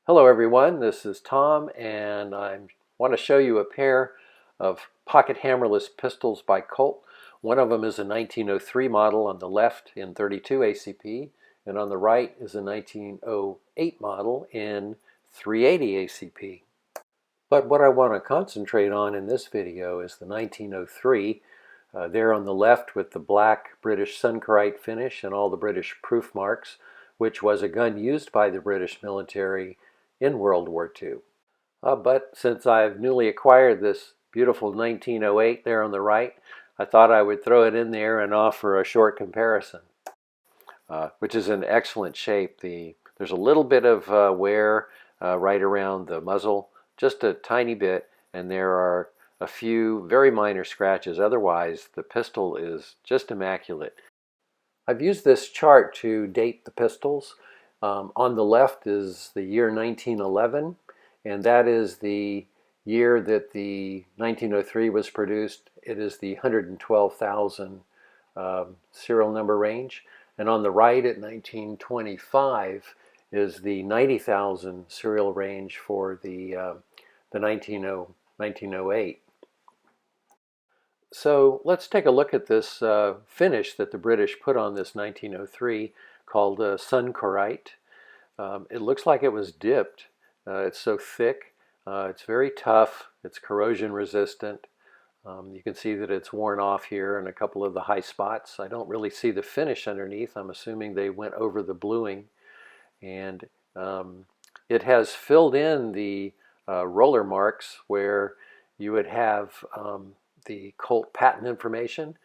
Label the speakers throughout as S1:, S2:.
S1: Hello everyone, this is Tom and I want to show you a pair of pocket hammerless pistols by Colt. One of them is a 1903 model on the left in 32 ACP and on the right is a 1908 model in 380 ACP. But what I want to concentrate on in this video is the 1903. There on the left with the black British Sunkerite finish and all the British proof marks, which was a gun used by the British military in World War II. But since I've newly acquired this beautiful 1908 there on the right, I thought I would throw it in there and offer a short comparison, which is in excellent shape. There's a little bit of wear right around the muzzle, just a tiny bit, and there are a few very minor scratches. Otherwise, the pistol is just immaculate. I've used this chart to date the pistols. On the left is the year 1911, and that is the year that the 1903 was produced. It is the 112,000 serial number range. And on the right at 1925 is the 90,000 serial range for the 1908. So let's take a look at this finish that the British put on this 1903 called Sunkerite. It looks like it was dipped. It's so thick. It's very tough. It's corrosion resistant. You can see that it's worn off here in a couple of the high spots. I don't really see the finish underneath. I'm assuming they went over the bluing. And it has filled in the roller marks where you would have the Colt patent information.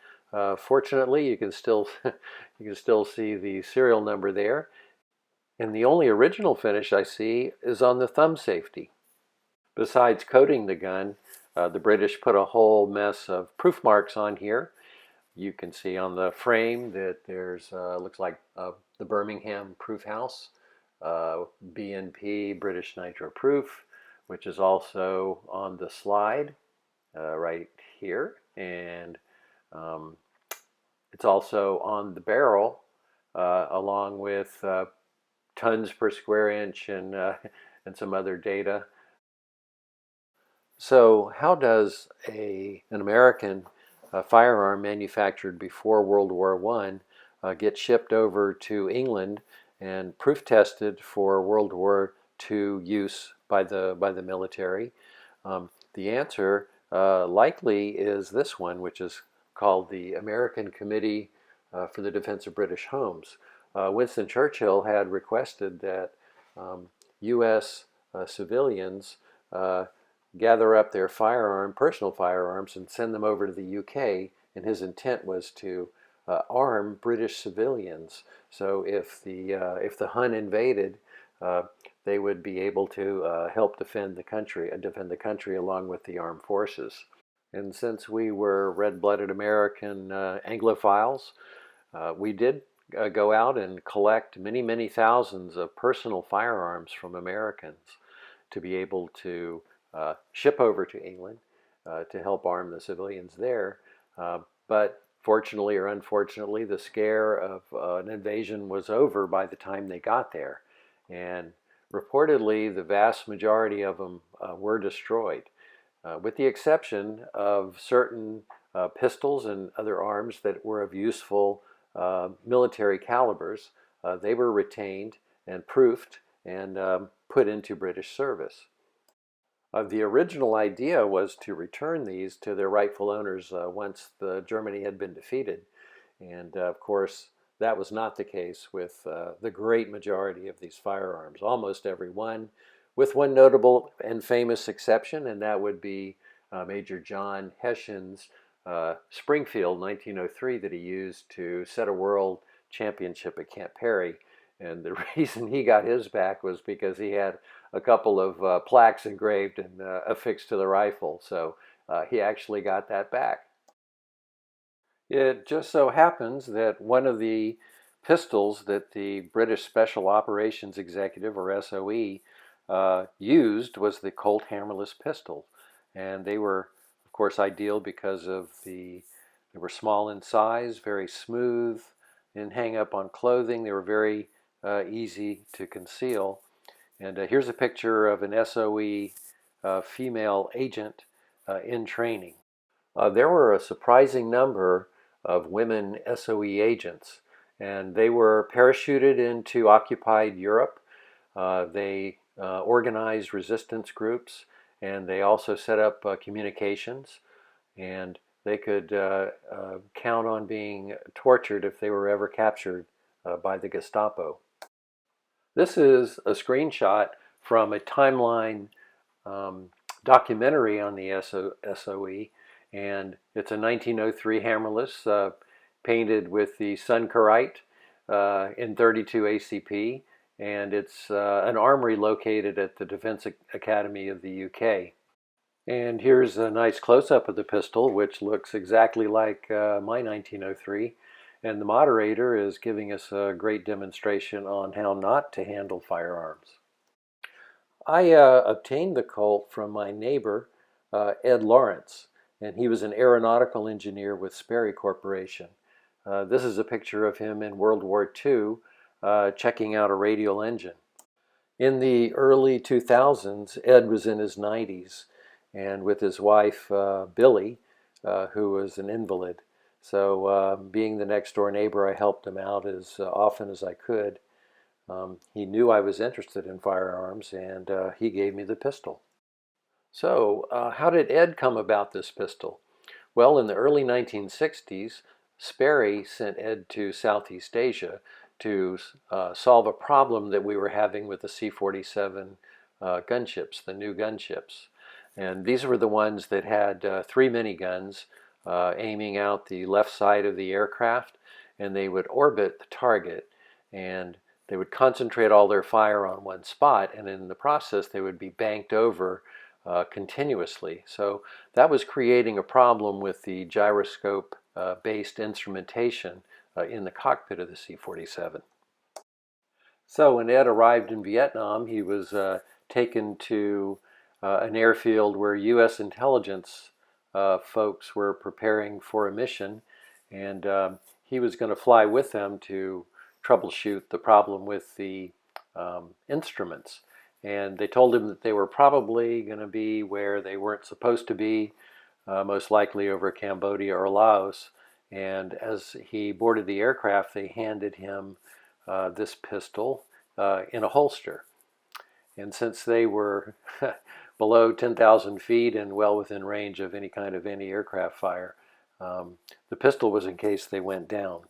S1: Fortunately, you can still see the serial number there. And the only original finish I see is on the thumb safety. Besides coating the gun, the British put a whole mess of proof marks on here. You can see on the frame that there's looks like the Birmingham Proof House, BNP British Nitro Proof, which is also on the slide right here, and it's also on the barrel along with tons per square inch and some other data. So how does an American firearm manufactured before World War I get shipped over to England and proof tested for World War II use by the military? The answer likely is this one, which is called the American Committee for the Defense of British Homes. Winston Churchill had requested that U.S. Civilians gather up their personal firearms, and send them over to the UK, and his intent was to arm British civilians. So if the Hun invaded, they would be able to help defend the country along with the armed forces. And since we were red-blooded American Anglophiles, we did go out and collect many thousands of personal firearms from Americans to be able to ship over to England to help arm the civilians there. But fortunately or unfortunately, the scare of an invasion was over by the time they got there. And reportedly, the vast majority of them were destroyed, with the exception of certain pistols and other arms that were of useful military calibers. They were retained and proofed and put into British service. The original idea was to return these to their rightful owners once Germany had been defeated. And of course, that was not the case with the great majority of these firearms, almost every one, with one notable and famous exception, and that would be Major John Hessian's Springfield 1903 that he used to set a world championship at Camp Perry. And the reason he got his back was because he had a couple of plaques engraved and affixed to the rifle. So he actually got that back. It just so happens that one of the pistols that the British Special Operations Executive, or SOE, used was the Colt hammerless pistol. And they were, of course, ideal because they were small in size, very smooth, didn't hang up on clothing. They were very easy to conceal. And here's a picture of an SOE female agent in training. There were a surprising number of women SOE agents, and they were parachuted into occupied Europe. They organized resistance groups, and they also set up communications, and they could count on being tortured if they were ever captured by the Gestapo. This is a screenshot from a timeline documentary on the SOE, and it's a 1903 Hammerless painted with the Sunkerite in 32 ACP, and it's an armory located at the Defense Academy of the UK. And here's a nice close-up of the pistol, which looks exactly like my 1903. And the moderator is giving us a great demonstration on how not to handle firearms. I obtained the Colt from my neighbor, Ed Lawrence, and he was an aeronautical engineer with Sperry Corporation. This is a picture of him in World War II checking out a radial engine. In the early 2000s, Ed was in his 90s and with his wife, Billy, who was an invalid. So being the next door neighbor, I helped him out as often as I could. He knew I was interested in firearms, and he gave me the pistol. So how did Ed come about this pistol? Well, in the early 1960s, Sperry sent Ed to Southeast Asia to solve a problem that we were having with the C-47 gunships, the new gunships. And these were the ones that had 3 miniguns aiming out the left side of the aircraft, and they would orbit the target, and they would concentrate all their fire on one spot, and in the process they would be banked over continuously. So that was creating a problem with the gyroscope based instrumentation in the cockpit of the C-47. So when Ed arrived in Vietnam, he was taken to an airfield where U.S. intelligence folks were preparing for a mission, and he was going to fly with them to troubleshoot the problem with the instruments. And they told him that they were probably going to be where they weren't supposed to be, most likely over Cambodia or Laos. And as he boarded the aircraft, they handed him this pistol in a holster. And since they were below 10,000 feet and well within range of any kind of anti-aircraft fire, the pistol was in case they went down.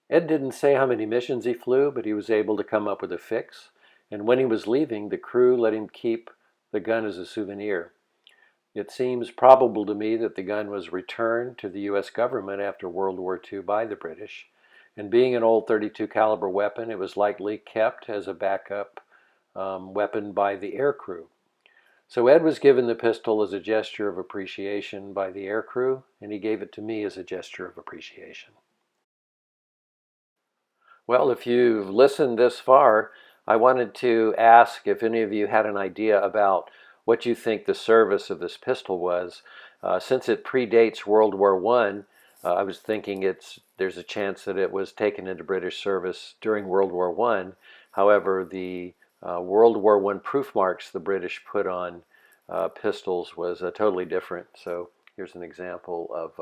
S1: Ed didn't say how many missions he flew, but he was able to come up with a fix. And when he was leaving, the crew let him keep the gun as a souvenir. It seems probable to me that the gun was returned to the U.S. government after World War II by the British. And being an old .32 caliber weapon, it was likely kept as a backup weapon by the air crew. So Ed was given the pistol as a gesture of appreciation by the air crew, and he gave it to me as a gesture of appreciation. Well, if you've listened this far, I wanted to ask if any of you had an idea about what you think the service of this pistol was. Since it predates World War I was thinking there's a chance that it was taken into British service during World War I. However, the World War I proof marks the British put on pistols was totally different. So here's an example of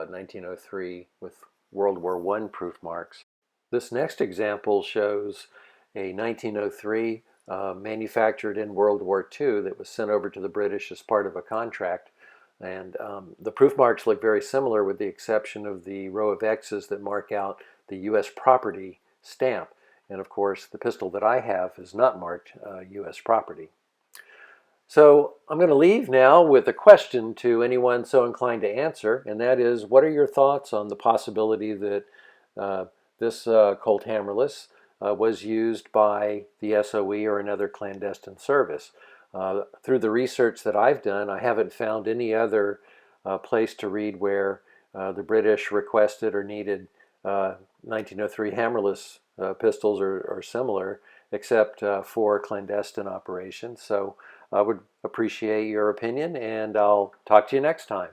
S1: 1903 with World War I proof marks. This next example shows a 1903 manufactured in World War II that was sent over to the British as part of a contract. And the proof marks look very similar with the exception of the row of X's that mark out the U.S. property stamp. And of course, the pistol that I have is not marked U.S. property. So I'm going to leave now with a question to anyone so inclined to answer, and that is, what are your thoughts on the possibility that this Colt Hammerless was used by the SOE or another clandestine service? Through the research that I've done, I haven't found any other place to read where the British requested or needed 1903 Hammerless pistols or similar, except for clandestine operations. So I would appreciate your opinion, and I'll talk to you next time.